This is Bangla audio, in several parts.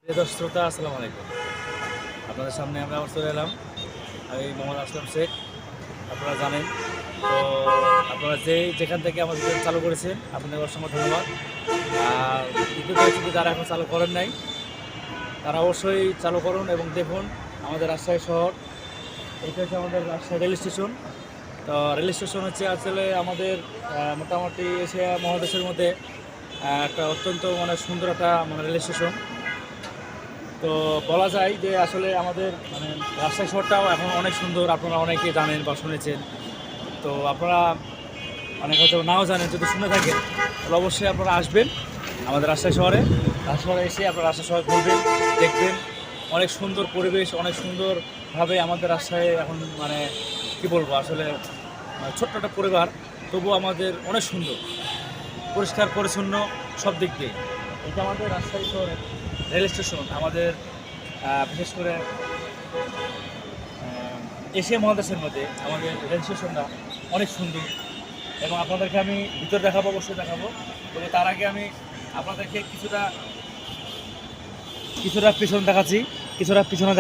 দর্শক শ্রোতা, আসসালামু আলাইকুম। আপনাদের সামনে আমরা আবার চলে এলাম। আমি মোহাম্মদ আসলাম শেখ। আপনারা জানেন তো, আপনারা যেখান থেকে আমার ভিডিও চালু করেছেন আপনাদের অসংখ্য ধন্যবাদ। আর দ্বিতীয়ত হচ্ছে যারা এখন চালু করেন নাই তারা অবশ্যই চালু করুন এবং দেখুন আমাদের রাজশাহী শহর। এটা হচ্ছে আমাদের রাজশাহী রেল স্টেশন। তো রেল স্টেশন হচ্ছে আসলে আমাদের মোটামুটি এশিয়া মহাদেশের মধ্যে একটা অত্যন্ত সুন্দর একটা রেল স্টেশন। তো বলা যায় যে আসলে আমাদের রাজশাহী শহরটাও এখন অনেক সুন্দর, আপনারা অনেকে জানেন বা শুনেছেন। তো আপনারা অনেক হয়তো নাও জানেন, যদি শুনে থাকেন তাহলে অবশ্যই আপনারা আসবেন আমাদের রাজশাহী শহরে। রাজশাহী শহরে এসে আপনারা রাজশাহী শহর ঘুরবেন, দেখবেন অনেক সুন্দর পরিবেশ, অনেক সুন্দরভাবে আমাদের রাজশাহী এখন কী বলবো আসলে ছোট্ট একটা পরিবার, তবুও আমাদের অনেক সুন্দর, পরিষ্কার পরিচ্ছন্ন সব দিক দিয়ে। এটা আমাদের রাজশাহী শহরের রেল স্টেশন। আমাদের বিশেষ করে এশিয়া মহাদেশের মধ্যে আমাদের রেল স্টেশনটা অনেক সুন্দর এবং আপনাদেরকে আমি ভিতর দেখাবো, অবশ্যই দেখাবো। তবে তার আগে আমি আপনাদেরকে কিছুটা পিছনে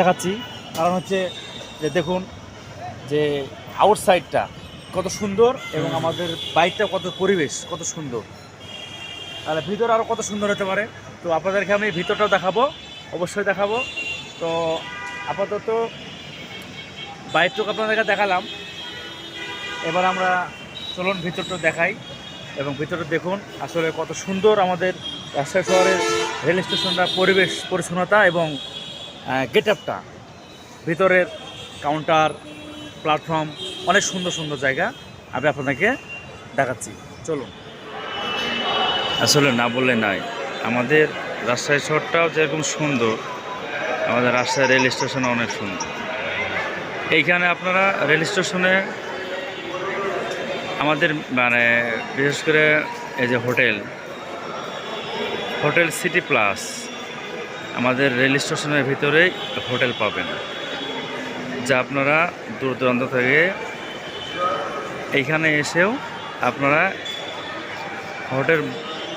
দেখাচ্ছি। কারণ হচ্ছে যে দেখুন যে আউটসাইডটা কত সুন্দর এবং আমাদের বাইকটা পরিবেশ কত সুন্দর, তাহলে ভিতর আরও কত সুন্দর হতে পারে। তো আপনাদেরকে আমি ভিতরটাও দেখাবো, অবশ্যই দেখাবো। তো আপাতত বাইকটুকু আপনাদেরকে দেখালাম, এবার আমরা চলুন ভিতরটা দেখাই এবং ভিতরটা দেখুন আসলে কত সুন্দর আমাদের রাজশাহী শহরের রেল স্টেশনটা, পরিবেশ পরিচ্ছন্নতা এবং গেট আপটা, ভিতরের কাউন্টার, প্ল্যাটফর্ম, অনেক সুন্দর সুন্দর জায়গা আমি আপনাদেরকে দেখাচ্ছি। চলুন। আসলে না বললে নাই, আমাদের রাজশাহী শহরটাও যেরকম সুন্দর, আমাদের রাজশাহী রেল স্টেশনও অনেক সুন্দর। এইখানে আপনারা রেল স্টেশনে আমাদের বিশেষ করে এই যে হোটেল সিটি প্লাস, আমাদের রেল স্টেশনের ভিতরেই হোটেল পাবেন, যা আপনারা দূর দূরান্ত থেকে এইখানে এসেও আপনারা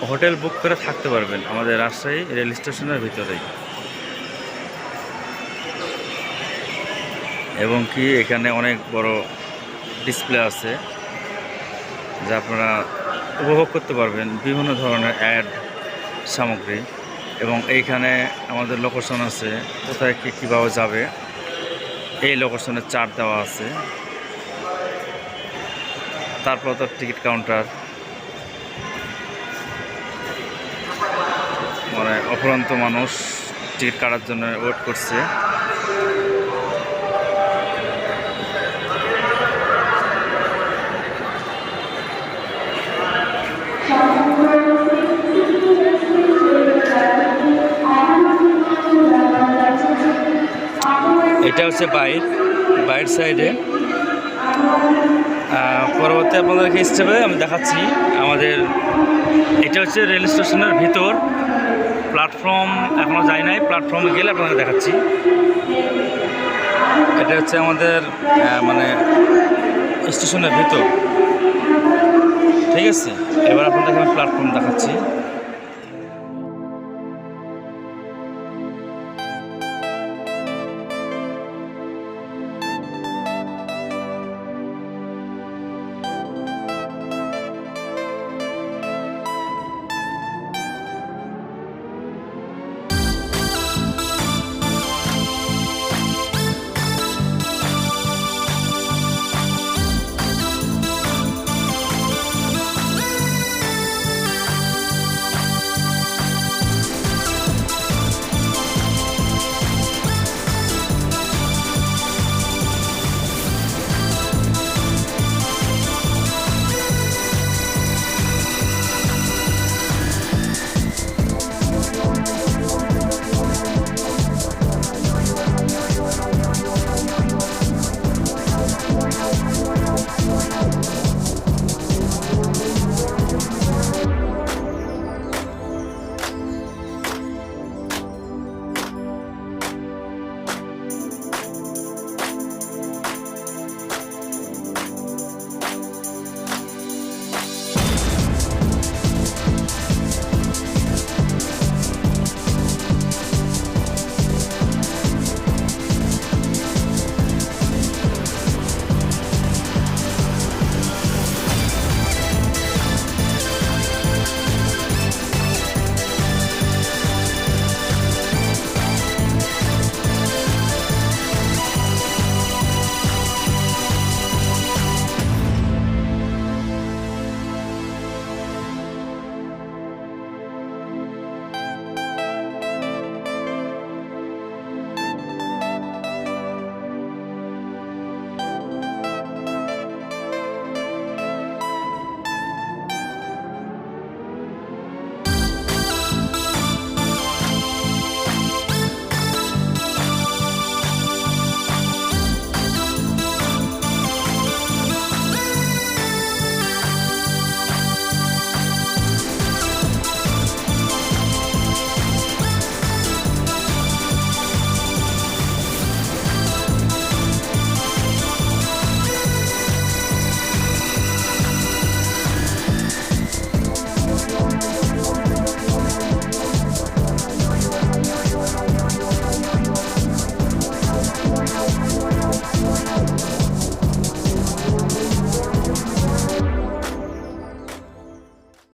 হোটেল বুক করে থাকতে পারবেন আমাদের রাজশাহী রেল স্টেশনের ভিতরেই। এবং কি এখানে অনেক বড় ডিসপ্লে আছে, যা আপনারা উপভোগ করতে পারবেন বিভিন্ন ধরনের অ্যাড সামগ্রী। এবং এইখানে আমাদের লোকেশন আছে, কোথায় কীভাবে যাবে, এই লোকেশনের চার্ট দেওয়া আছে। তারপর তো টিকিট কাউন্টার, অফুরন্ত মানুষ টিকিট কাটার জন্য ওয়েট করছে। এটা হচ্ছে বাইর সাইডে। পরবর্তী আপনাদেরকে স্টেপে আমি দেখাচ্ছি আমাদের, এটা হচ্ছে রেল স্টেশনের ভিতর। প্ল্যাটফর্ম এখনও যাই নাই, প্ল্যাটফর্মে গেলে আপনাদের দেখাচ্ছি। এটা হচ্ছে আমাদের স্টেশনের ভিতর, ঠিক আছে। এবার আপনাদেরকে আমি প্ল্যাটফর্ম দেখাচ্ছি।